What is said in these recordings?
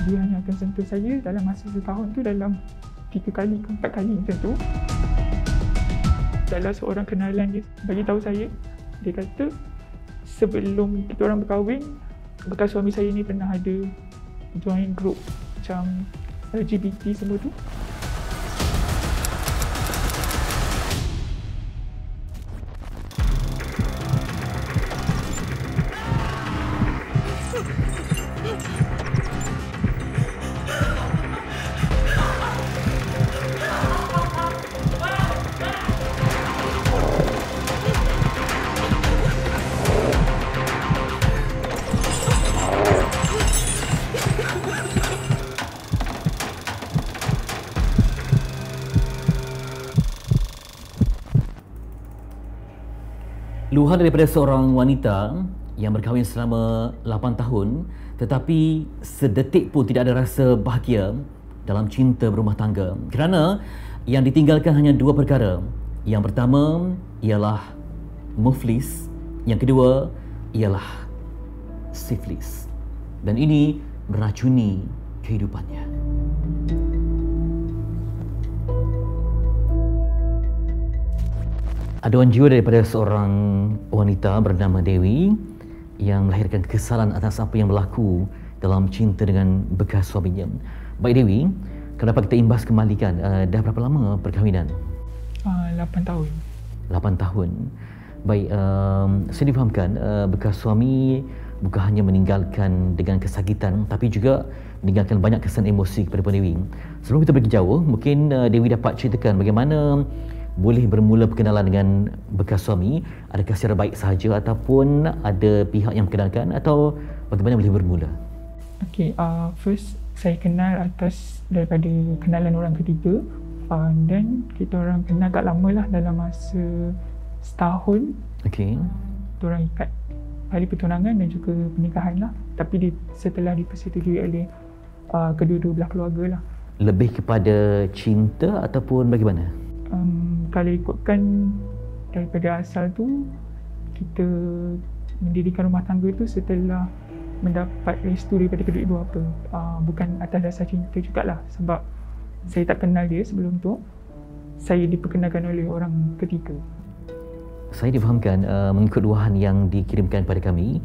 dia hanya akan sentuh saya dalam masa setahun tu dalam 3 kali ke 4 kali macam tu. Salah seorang kenalan dia bagi tahu saya, dia kata sebelum kita orang berkahwin, bekas suami saya ni pernah ada join group macam LGBT semua tu. Luahan daripada seorang wanita yang berkahwin selama 8 tahun tetapi sedetik pun tidak ada rasa bahagia dalam cinta berumah tangga kerana yang ditinggalkan hanya 2 perkara. Yang pertama ialah muflis, yang kedua ialah siflis, dan ini meracuni kehidupannya. Aduan jiwa daripada seorang wanita bernama Dewi yang melahirkan kekesalan atas apa yang berlaku dalam cinta dengan bekas suaminya. Baik Dewi, kenapa kita imbas kembali kan, dah berapa lama perkahwinan? 8 tahun. 8 tahun. Baik, saya difahamkan bekas suami bukan hanya meninggalkan dengan kesakitan tapi juga meninggalkan banyak kesan emosi kepada Puan Dewi. Sebelum kita pergi jauh, mungkin Dewi dapat ceritakan bagaimana boleh bermula perkenalan dengan bekas suami. Adakah secara baik sahaja ataupun ada pihak yang perkenalkan, atau bagaimana boleh bermula? Okay, first saya kenal atas daripada kenalan orang ketiga, dan kita orang kenal agak lama lah, dalam masa setahun. Okey. Kita orang ikat hari pertunangan dan juga pernikahan lah, tapi setelah dipersetujui oleh kedua-dua belah keluarga lah. Lebih kepada cinta ataupun bagaimana? Kalau ikutkan daripada asal tu, kita mendirikan rumah tangga tu setelah mendapat restu daripada kedua-dua bapa. Bukan atas dasar cinta jugalah, sebab saya tak kenal dia sebelum tu. Saya diperkenalkan oleh orang ketiga. Saya difahamkan mengikut luahan yang dikirimkan pada kami,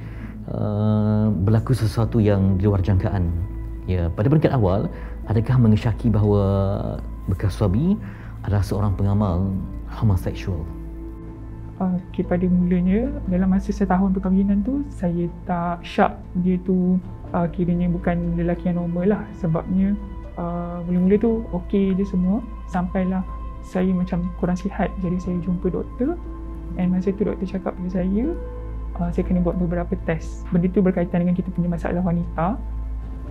berlaku sesuatu yang di luar jangkaan. Ya, pada peringkat awal, adakah mengesyaki bahawa bekas suami adalah seorang pengamal homoseksual? Okay, pada mulanya dalam masa setahun perkahwinan tu, saya tak syak dia tu kiranya bukan lelaki yang normal lah. Sebabnya mula-mula tu okey je semua, sampailah saya macam kurang sihat. Jadi saya jumpa doktor, dan masa tu doktor cakap pada saya kena buat beberapa test. Benda tu berkaitan dengan kita punya masalah wanita.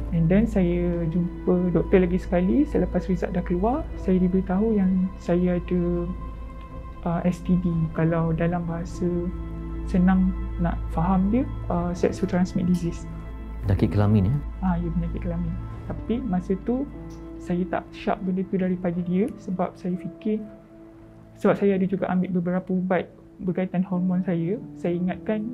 And then saya jumpa doktor lagi sekali selepas result dah keluar. Saya diberitahu yang saya ada STD. Kalau dalam bahasa senang nak faham dia, sexual transmit disease. Penyakit kelamin ya? Ya, penyakit kelamin. Tapi masa tu saya tak syak benda tu daripada dia, sebab saya fikir, sebab saya ada juga ambil beberapa ubat berkaitan hormon saya. Saya ingatkan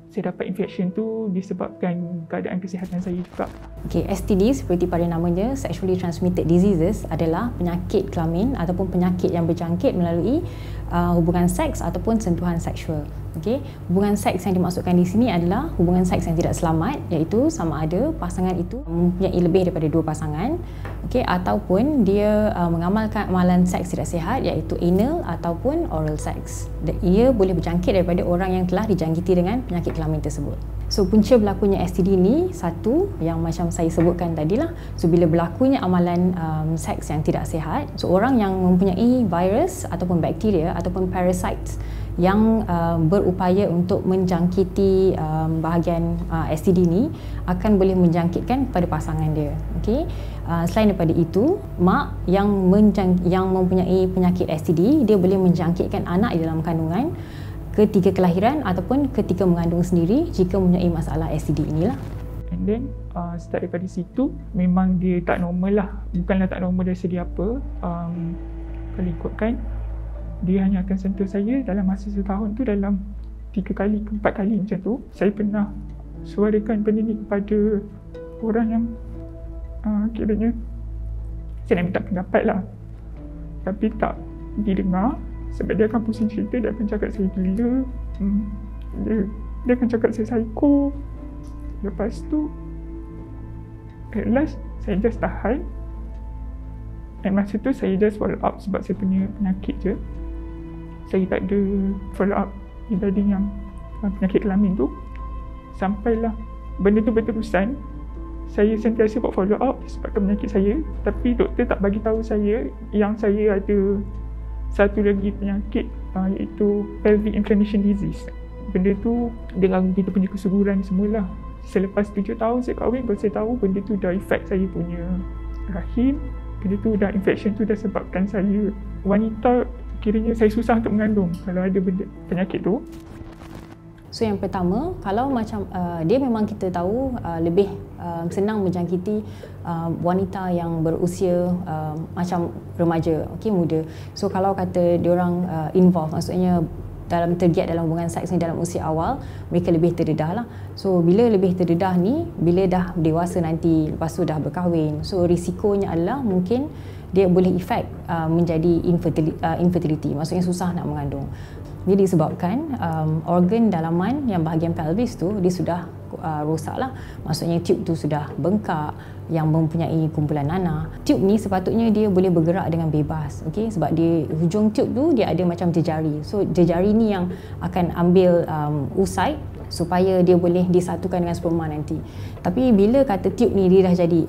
saya dapat infection tu disebabkan keadaan kesihatan saya juga. Okay, STD seperti pada namanya, Sexually Transmitted Diseases, adalah penyakit kelamin ataupun penyakit yang berjangkit melalui hubungan seks ataupun sentuhan seksual. Okay, hubungan seks yang dimaksudkan di sini adalah hubungan seks yang tidak selamat, iaitu sama ada pasangan itu mempunyai lebih daripada 2 pasangan, okay, ataupun dia mengamalkan amalan seks tidak sihat, iaitu anal ataupun oral sex. Ia boleh berjangkit daripada orang yang telah dijangkiti dengan penyakit kelamin tersebut. So, punca berlakunya STD ni, satu yang macam saya sebutkan tadilah. So, bila berlakunya amalan seks yang tidak sihat, so orang yang mempunyai virus ataupun bakteria ataupun parasites yang berupaya untuk menjangkiti bahagian STD ni akan boleh menjangkitkan kepada pasangan dia. Okay? Selain daripada itu, mak yang mempunyai penyakit STD, dia boleh menjangkitkan anak di dalam kandungan ketika kelahiran ataupun ketika mengandung sendiri jika mempunyai masalah STD inilah. And then start daripada situ, memang dia tak normal lah. Bukanlah tak normal dari segi apa, kalau ikutkan, dia hanya akan sentuh saya dalam masa setahun tu dalam 3 kali ke 4 kali macam tu. Saya pernah suarakan benda ni kepada orang yang Kiranya saya nak minta pendapat lah, tapi tak didengar. Sebab dia akan pusing cerita, dia akan cakap saya gila, dia akan cakap saya psycho. Lepas tu at last saya just tahan. And masa tu saya just follow up sebab saya punya penyakit je. Saya tak ada follow up regarding yang penyakit kelamin tu. Sampailah benda tu berterusan, saya sentiasa buat follow up sebabkan penyakit saya, tapi doktor tak bagi tahu saya yang saya ada satu lagi penyakit, iaitu pelvic inflammation disease. Benda tu dengan kita punya kesuburan semualah. Selepas 7 tahun saya kahwin, baru saya tahu benda tu dah effect saya punya rahim. Benda tu dah, infection tu dah sebabkan saya wanita, kiranya saya susah untuk mengandung kalau ada benda penyakit tu. So yang pertama, kalau macam dia memang kita tahu lebih senang menjangkiti wanita yang berusia macam remaja, muda. So kalau kata diorang involve, maksudnya tergiat dalam hubungan seks ni dalam usia awal, mereka lebih terdedah lah. So bila lebih terdedah ni, bila dah dewasa nanti, lepas tu dah berkahwin, so risikonya adalah mungkin dia boleh efek menjadi infertility, maksudnya susah nak mengandung. Jadi disebabkan organ dalaman yang bahagian pelvis tu dia sudah rosak lah. Maksudnya tube tu sudah bengkak yang mempunyai kumpulan nanah. Tube ni sepatutnya dia boleh bergerak dengan bebas, sebab di hujung tube tu dia ada macam jejari. So jejari ni yang akan ambil usai supaya dia boleh disatukan dengan sperma nanti. Tapi bila kata tube ni dia dah jadi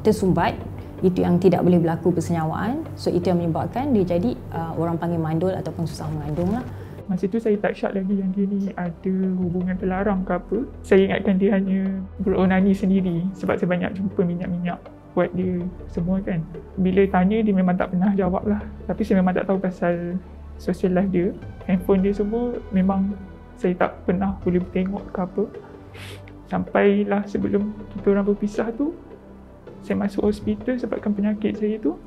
tersumbat, itu yang tidak boleh berlaku persenyawaan. So itu yang menyebabkan dia jadi orang panggil mandul ataupun susah mengandung lah. Masa tu saya tak syak lagi yang dia ni ada hubungan terlarang ke apa. Saya ingatkan dia hanya beronani sendiri sebab saya banyak jumpa minyak-minyak buat dia semua kan. Bila tanya dia memang tak pernah jawab lah. Tapi saya memang tak tahu pasal social life dia. Handphone dia semua memang saya tak pernah boleh tengok ke apa. Sampailah sebelum kita orang berpisah tu, saya masuk hospital sebabkan penyakit saya tu.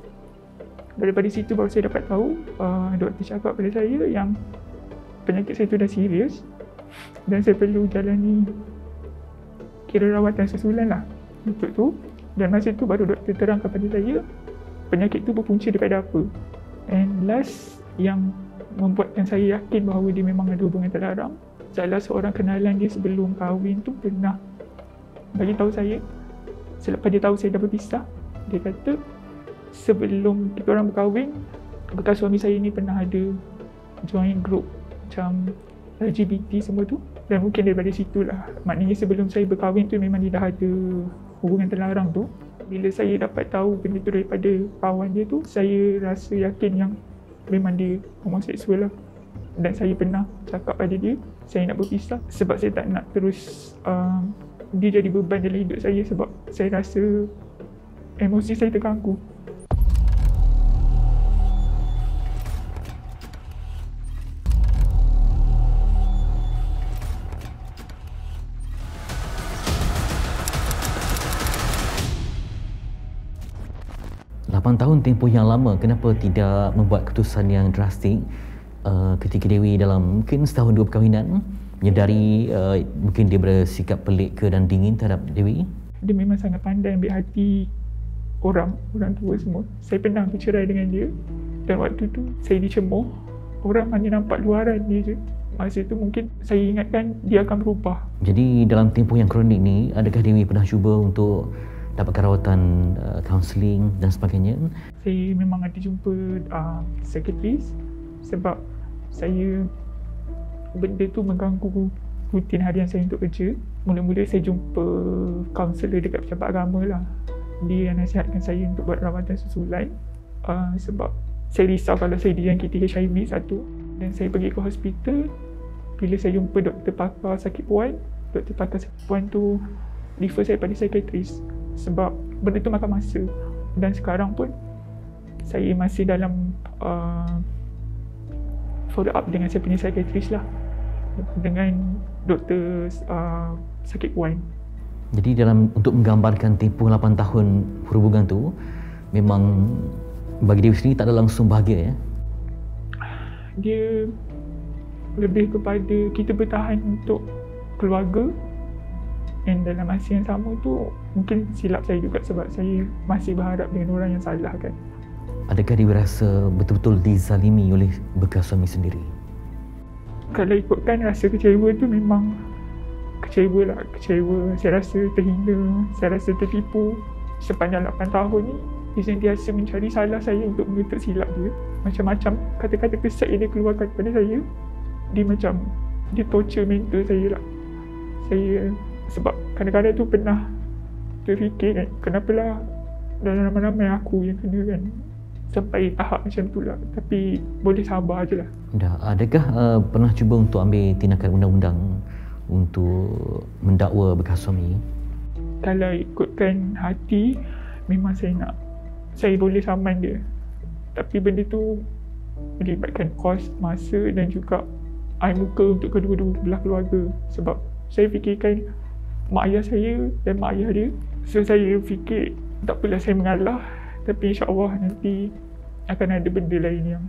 Daripada situ baru saya dapat tahu, doktor cakap pada saya yang penyakit saya tu dah serius dan saya perlu jalani kira rawatan susulan lah untuk tu. Dan masa tu baru doktor terang kepada saya penyakit tu berpunca daripada apa. And last yang membuatkan saya yakin bahawa dia memang ada hubungan terlarang, salah seorang kenalan dia sebelum kahwin tu pernah bagi tahu saya, selepas dia tahu saya dah berpisah, dia kata sebelum kita orang berkahwin, bekas suami saya ni pernah ada join group macam LGBT semua tu. Dan mungkin daripada situlah, maknanya sebelum saya berkahwin tu memang dia dah ada hubungan terlarang tu. Bila saya dapat tahu benda tu daripada kawan dia tu, saya rasa yakin yang memang dia homoseksual lah. Dan saya pernah cakap pada dia, saya nak berpisah sebab saya tak nak terus dia jadi beban dalam hidup saya, sebab saya rasa emosi saya terganggu. 8 tahun tempoh yang lama, kenapa tidak membuat keputusan yang drastik ketika Dewi dalam mungkin setahun 2 perkahwinan menyedari mungkin dia bersikap pelik ke dan dingin terhadap Dewi? Dia memang sangat pandai ambil hati orang tua semua. Saya pernah bercerai dengan dia dan waktu tu saya dicemoh. Orang hanya nampak luaran dia je. Masa tu mungkin saya ingatkan dia akan berubah. Jadi dalam tempoh yang kronik ni, adakah Dewi pernah cuba untuk dapatkan rawatan kaunseling dan sebagainya? Saya memang ada jumpa psikiatris sebab saya benda tu mengganggu rutin harian saya untuk kerja. Mula-mula saya jumpa kaunselor dekat pejabat agama lah. Dia yang nasihatkan saya untuk buat rawatan susulan sebab saya risau kalau saya dijangkiti HIV satu. Dan saya pergi ke hospital. Bila saya jumpa doktor pakar sakit puan, doktor pakar sakit puan tu refer saya pada psikiatris sebab benda tu makan masa. Dan sekarang pun saya masih dalam follow up dengan saya punya psikiatris lah, dengan doktor sakit puan. Jadi untuk menggambarkan tempoh 8 tahun hubungan tu, memang bagi Dewi sendiri tak ada langsung bahagia ya? Dia lebih kepada kita bertahan untuk keluarga And dalam masa yang sama tu mungkin silap saya juga sebab saya masih berharap dengan orang yang salah kan. Adakah Dewi rasa betul-betul dizalimi oleh bekas suami sendiri? Kalau ikutkan rasa kecewa tu memang kecewa lah. Kecewa, saya rasa terhina, saya rasa tertipu. Sepanjang 8 tahun ni dia sentiasa mencari salah saya untuk menutup silap dia. Macam-macam kata-kata kesat yang dia keluarkan kepada saya, dia torture mental saya lah. Saya sebab kadang-kadang tu pernah terfikir kan, kenapalah dalam ramai-ramai aku yang kena kan, sampai tahap macam tu lah. Tapi boleh sabar je lah. Adakah pernah cuba untuk ambil tindakan undang-undang untuk mendakwa bekas suami? Kalau ikutkan hati, memang saya boleh saman dia. Tapi benda tu melibatkan kos, masa dan juga air muka untuk kedua-dua belah keluarga. Sebab saya fikirkan mak ayah saya dan mak ayah dia. So saya fikir tak apalah saya mengalah, tapi insya-Allah nanti akan ada benda lain yang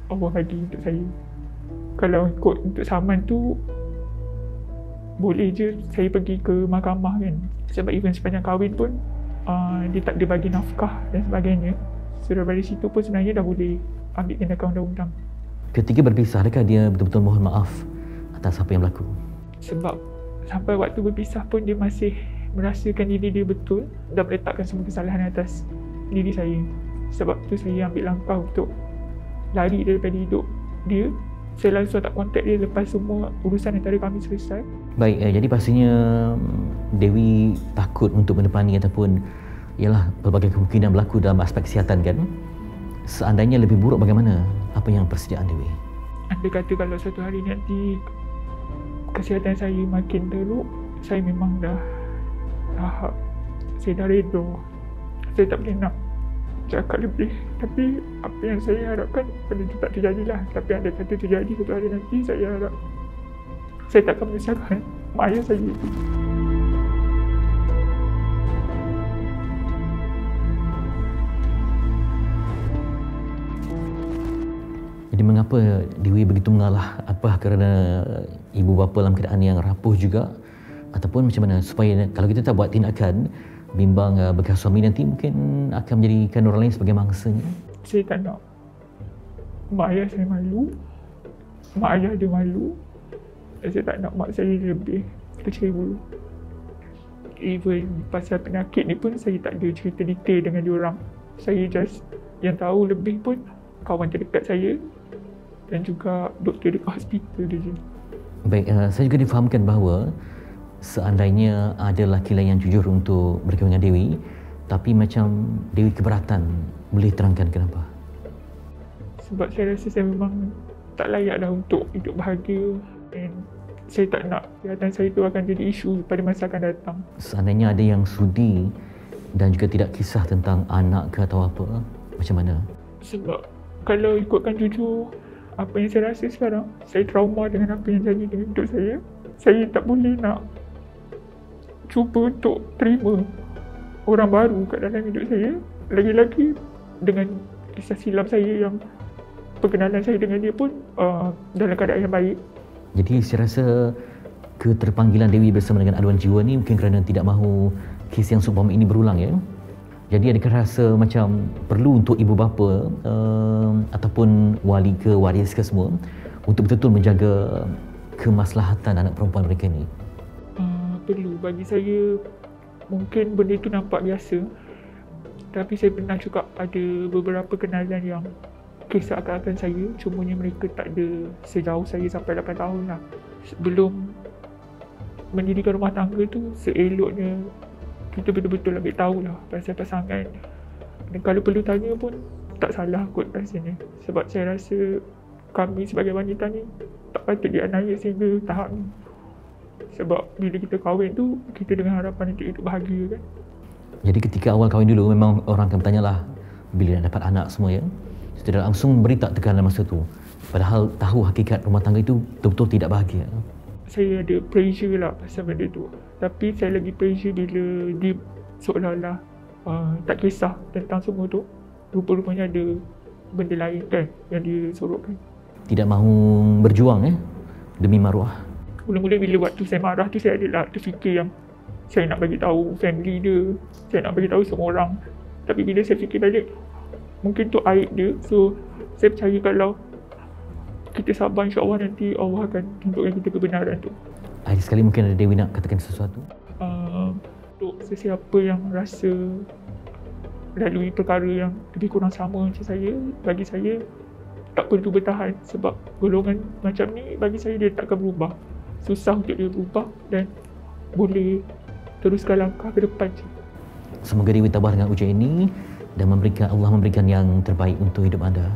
Allah bagi untuk saya. Kalau ikut untuk saman tu, boleh je saya pergi ke mahkamah kan. Sebab even sepanjang kahwin pun dia tak ada bagi nafkah dan sebagainya. So dari situ pun sebenarnya dah boleh ambil tindakan undang-undang. Ketika berpisah, adakah dia betul-betul mohon maaf atas apa yang berlaku? Sebab sampai waktu berpisah pun dia masih merasakan diri dia betul dan meletakkan semua kesalahan atas diri saya. Sebab tu saya ambil langkah untuk lari daripada hidup dia. Saya langsung tak kontak dia lepas semua urusan antara kami selesai. Baik, jadi pastinya Dewi takut untuk menepani ataupun ialah pelbagai kemungkinan berlaku dalam aspek kesihatan kan. Seandainya lebih buruk, bagaimana? Apa yang persediaan Dewi? Andai kata kalau satu hari nanti kesihatan saya makin teruk, saya memang dah tahap saya dah redha. Saya tak boleh nak cakap lebih, tapi apa yang saya harapkan benda itu tak terjadilah. Tapi andai kata terjadi satu hari nanti, saya harap saya takkan menyusahkan mak ayah saya itu. Jadi mengapa Dewi begitu mengalah? Apakah kerana ibu bapa dalam keadaan yang rapuh juga, ataupun macam mana supaya kalau kita tak buat tindakan bimbang bekas suami, nanti mungkin akan menjadikan orang lain sebagai mangsanya? Saya tak nak mak ayah saya malu, mak ayah dia malu. Saya tak nak mak saya lebih kecewa. Even pasal penyakit ni pun saya tak ada cerita detail dengan diorang. Saya just yang tahu lebih pun kawan terdekat saya dan juga doktor dekat hospital dia je. Baik, saya juga difahamkan bahawa seandainya ada lelaki lain yang jujur untuk berkahwin dengan Dewi, tapi macam Dewi keberatan, boleh terangkan kenapa? Sebab saya rasa saya memang tak layak dah untuk hidup bahagia, dan saya tak nak kesihatan saya itu akan jadi isu pada masa akan datang. Seandainya ada yang sudi dan juga tidak kisah tentang anak ke atau apa, macam mana? Sebab kalau ikutkan jujur apa yang saya rasa sekarang, saya trauma dengan apa yang jadi dengan hidup saya. Saya tak boleh nak cuba untuk terima orang baru kat dalam hidup saya. Lagi-lagi dengan kisah silam saya yang perkenalan saya dengan dia pun dalam keadaan yang baik. Jadi saya rasa keterpanggilan Dewi bersama dengan aduan jiwa ni mungkin kerana tidak mahu kes yang seumpama ini berulang ya. Jadi adakah rasa macam perlu untuk ibu bapa ataupun wali ke waris ke semua untuk betul-betul menjaga kemaslahatan anak perempuan mereka ni? Perlu. Bagi saya mungkin benda itu nampak biasa, tapi saya pernah juga ada beberapa kenalan yang kisah akan saya, cumanya mereka tak ada sejauh saya sampai 8 tahun lah. Sebelum mendirikan rumah tangga tu, seeloknya kita betul-betul ambil tahu lah pasal pasangan. Dan kalau perlu tanya pun tak salah kot rasanya. Sebab saya rasa kami sebagai wanita ni tak patut dianiaya sehingga tahap ni. Sebab bila kita kahwin tu, kita dengan harapan untuk hidup bahagia kan. Jadi ketika awal kahwin dulu, memang orang akan bertanya lah bila nak dapat anak semua ya. Tidak langsung beri tak tekanan masa tu. Padahal tahu hakikat rumah tangga itu betul-betul tidak bahagia. Saya ada pressure lah pasal benda tu. Tapi saya lagi pressure bila dia seolah-olah tak kisah tentang semua tu. Rupa-rupanya ada benda lain kan yang dia sorokkan. Tidak mahu berjuang demi maruah. Mula-mula bila waktu saya marah tu, saya adalah terfikir yang saya nak bagi tahu family dia, saya nak bagi tahu semua orang. Tapi bila saya fikir balik, mungkin tu aib dia. So saya percaya kalau kita sabar, insya-Allah nanti Allah akan tunjukkan kita kebenaran tu. Akhir sekali mungkin ada Dewi nak katakan sesuatu. Untuk sesiapa yang rasa lalui perkara yang lebih kurang sama macam saya, bagi saya tak perlu bertahan, sebab golongan macam ni bagi saya dia takkan berubah. Susah untuk dia berubah dan boleh teruskan langkah ke depan je. Semoga Dewi tabah dengan ujian ini dan Allah memberikan yang terbaik untuk hidup anda.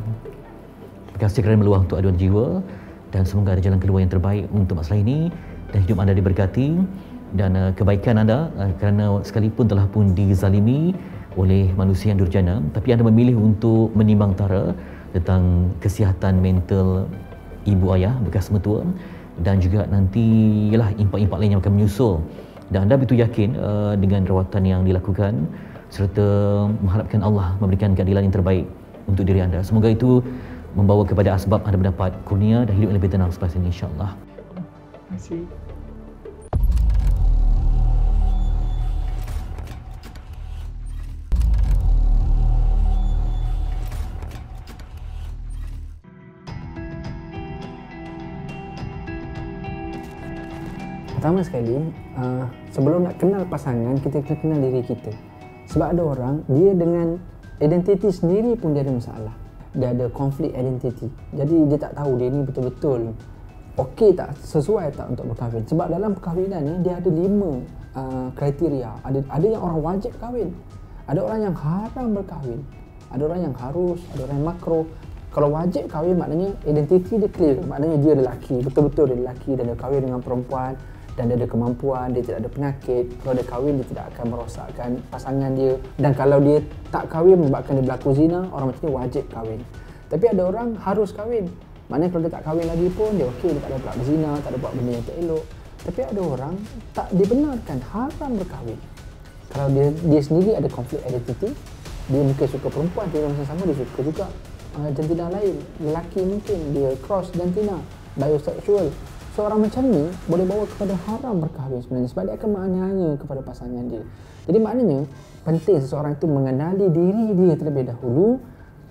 Terima kasih kerana meluang untuk aduan jiwa dan semoga ada jalan keluar yang terbaik untuk masalah ini dan hidup anda diberkati dan kebaikan anda kerana sekalipun telah pun dizalimi oleh manusia yang durjana, tapi anda memilih untuk menimbang tara tentang kesihatan mental ibu ayah bekas mertua dan juga nanti ialah impak-impak lain yang akan menyusul. Dan anda begitu yakin dengan rawatan yang dilakukan serta mengharapkan Allah memberikan keadilan yang terbaik untuk diri anda. Semoga itu membawa kepada asbab anda mendapat kurnia dan hidup yang lebih tenang selepas ini, insya-Allah. Terima kasih. Pertama sekali, sebelum nak kenal pasangan, kita kena kenal diri kita. Sebab ada orang, dia dengan identiti sendiri pun dia ada masalah. Dia ada konflik identiti. Jadi dia tak tahu dia ni betul-betul okey tak, sesuai tak untuk berkahwin. Sebab dalam perkahwinan ni, dia ada 5 kriteria. Ada yang orang wajib kahwin. Ada orang yang haram berkahwin. Ada orang yang harus, ada orang yang makruh. Kalau wajib kahwin maknanya identiti dia clear. Maknanya dia lelaki, betul-betul dia lelaki dan dia kahwin dengan perempuan dan dia ada kemampuan, dia tidak ada penyakit. Kalau dia kahwin, dia tidak akan merosakkan pasangan dia. Dan kalau dia tak kahwin menyebabkan dia berlaku zina, orang macam ni wajib kahwin. Tapi ada orang harus kahwin. Maknanya kalau dia tak kahwin lagi pun, dia okey, dia tak ada pula berzina, tak ada buat benda yang tak elok. Tapi ada orang tak dibenarkan, haram berkahwin. Kalau dia sendiri ada konflik identiti, dia mungkin suka perempuan, dia masa sama dia suka juga jantina lain. Lelaki mungkin dia cross jantina, bisexual. Seorang macam ni boleh bawa kepada haram berkahwin sebenarnya, sebab dia akan menganiaya kepada pasangan dia. Jadi maknanya penting seseorang itu mengenali diri dia terlebih dahulu,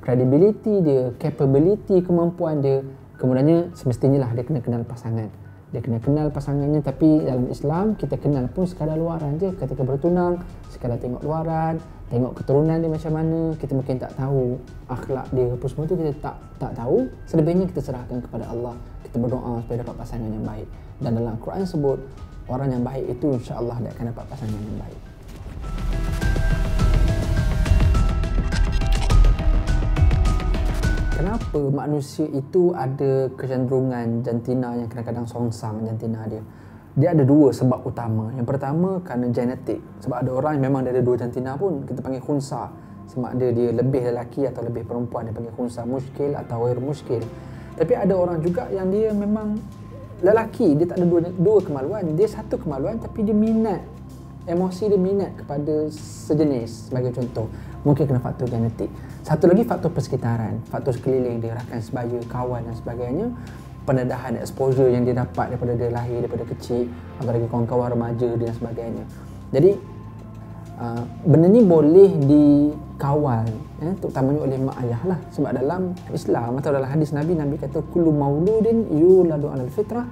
credibility dia, capability, kemampuan dia. Kemudiannya semestinya lah dia kena kenal pasangan. Dia kena kenal pasangannya, tapi dalam Islam kita kenal pun sekadar luaran je. Ketika bertunang, sekadar tengok luaran, tengok keturunan dia macam mana. Kita mungkin tak tahu akhlak dia apa semua tu, kita tak tahu. Selebihnya kita serahkan kepada Allah. Kita berdoa supaya dapat pasangan yang baik. Dan dalam Al-Quran sebut orang yang baik itu insya-Allah dia akan dapat pasangan yang baik. Kenapa manusia itu ada kecenderungan jantina yang kadang-kadang songsang jantina dia? Dia ada 2 sebab utama. Yang pertama kerana genetik. Sebab ada orang yang memang dia ada 2 jantina pun, kita panggil khunsa. Sama ada dia lebih lelaki atau lebih perempuan, dia panggil khunsa muskil atau ghair muskil. Tapi ada orang juga yang dia memang lelaki, dia tak ada dua kemaluan, dia satu kemaluan tapi dia minat, emosi dia minat kepada sejenis. Sebagai contoh, mungkin kena faktor genetik. Satu lagi faktor persekitaran, faktor sekeliling dia, rakan sebaya, kawan dan sebagainya. Pendedahan, exposure yang dia dapat daripada dia lahir, daripada kecil, apalagi kawan-kawan remaja dia dan sebagainya. Jadi benda ni boleh dikawal, terutamanya oleh mak ayah lah. Sebab dalam Islam atau dalam hadis Nabi kata kullu mauludin yuladu 'alal fitrah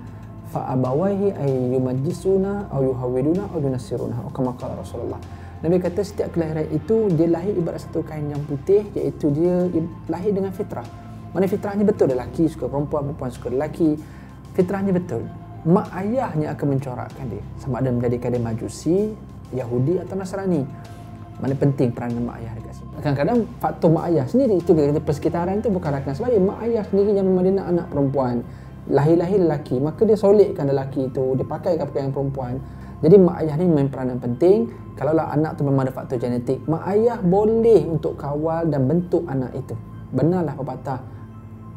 fa abawaihi ay yumajjisuna aw yuhawwiduna aw yunassiruna, atau kama qala Rasulullah. Nabi kata setiap kelahiran itu dia lahir ibarat satu kain yang putih, iaitu dia lahir dengan fitrah. Mana fitrahnya betul, lelaki suka perempuan, perempuan suka lelaki. Fitrahnya betul. Mak ayahnya akan mencorakkan dia, sama ada menjadikan dia Majusi, Yahudi atau Nasrani. Mana penting peranan mak ayah dekat sini. Kadang-kadang faktor mak ayah sendiri, itu kita kata persekitaran itu bukan rakan sebaya. Mak ayah sendiri yang memang dia nak anak perempuan, lahir-lahir lelaki, maka dia solidkan lelaki itu, dia pakaikan pakaian perempuan. Jadi mak ayah ni main peranan penting. Kalaulah anak tu memang ada faktor genetik, mak ayah boleh untuk kawal dan bentuk anak itu. Benarlah pepatah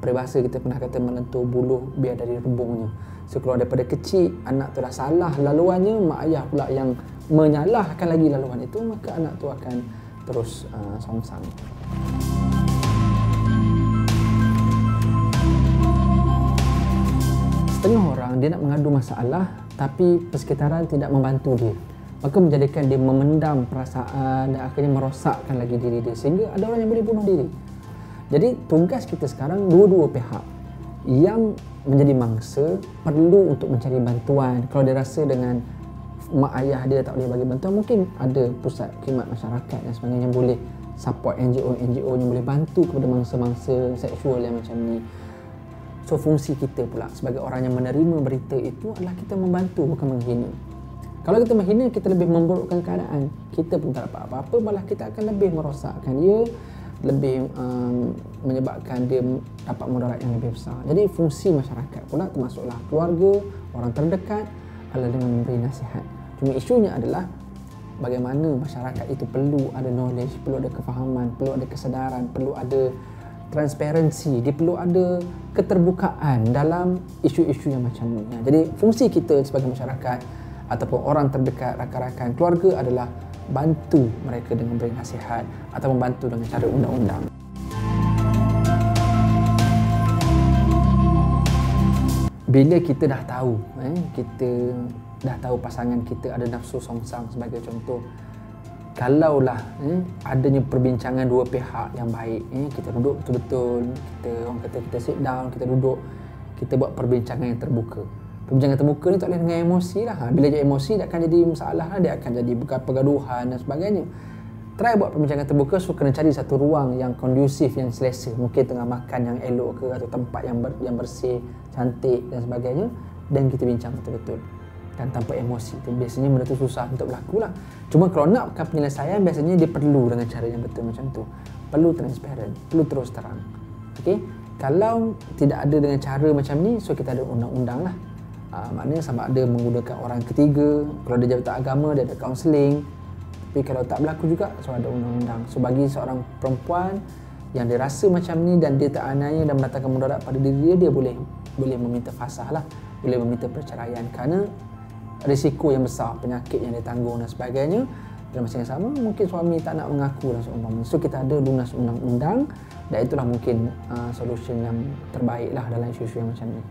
peribahasa kita pernah kata menentu buluh biar dari rebungnya. So kalau daripada kecil anak tu dah salah laluannya, mak ayah pula yang menyalahkan lagi laluan itu, maka anak tu akan terus songsang. Setengah orang dia nak mengadu masalah tapi persekitaran tidak membantu dia. maka menjadikan dia memendam perasaan dan akhirnya merosakkan lagi diri dia, sehingga ada orang yang boleh bunuh diri. Jadi tugas kita sekarang, dua-dua pihak yang menjadi mangsa perlu untuk mencari bantuan. Kalau dia rasa dengan mak ayah dia tak boleh bagi bantuan, mungkin ada pusat khidmat masyarakat dan sebagainya yang boleh support, NGO yang boleh bantu kepada mangsa-mangsa seksual yang macam ni. So fungsi kita pula sebagai orang yang menerima berita itu adalah kita membantu, bukan menghina. Kalau kita menghina, kita lebih memburukkan keadaan. Kita pun tak dapat apa-apa, malah kita akan lebih merosakkan dia, lebih menyebabkan dia dapat mudarat yang lebih besar. Jadi fungsi masyarakat pula, termasuklah keluarga, orang terdekat, adalah dengan memberi nasihat. Cuma isunya adalah bagaimana masyarakat itu perlu ada knowledge, perlu ada kefahaman, perlu ada kesedaran, perlu ada transparansi, dia perlu ada keterbukaan dalam isu-isu yang macam ni. Jadi fungsi kita sebagai masyarakat ataupun orang terdekat, rakan-rakan, keluarga adalah bantu mereka dengan beri nasihat atau membantu dengan cara undang-undang. Bila kita dah tahu, kita dah tahu pasangan kita ada nafsu songsang sebagai contoh, kalaulah adanya perbincangan dua pihak yang baik, kita duduk betul-betul, orang kata kita sit down, kita duduk, kita buat perbincangan yang terbuka. Perbincangan terbuka ni tak boleh dengan emosi lah. Bila jadi emosi, dia akan jadi masalah lah, dia akan jadi bukan pergaduhan dan sebagainya. Try buat perbincangan terbuka, so kena cari satu ruang yang kondusif, yang selesa. Mungkin tengah makan yang elok ke, atau tempat yang bersih, cantik dan sebagainya, dan kita bincang betul-betul dan tanpa emosi. Biasanya benda tu susah untuk berlaku lah. Cuma kalau nakkan penyelesaian, biasanya dia perlu dengan cara yang betul macam tu. Perlu transparent, perlu terus terang. Okay? Kalau tidak ada dengan cara macam ni, so kita ada undang-undang lah. Maknanya sama ada menggunakan orang ketiga, kalau dia jabatan agama, dia ada kaunseling. Tapi kalau tak berlaku juga, so ada undang-undang. So bagi seorang perempuan yang dia rasa macam ni dan dia teraniaya dan mendatangkan mudarat pada diri dia, dia boleh meminta fasah lah, boleh meminta perceraian, kerana risiko yang besar, penyakit yang dia tanggung dan sebagainya. Dalam masa yang sama, mungkin suami tak nak mengaku dan seumpamanya. So kita ada lunas undang-undang, dan itulah mungkin solution yang terbaik lah dalam isu-isu yang macam ni.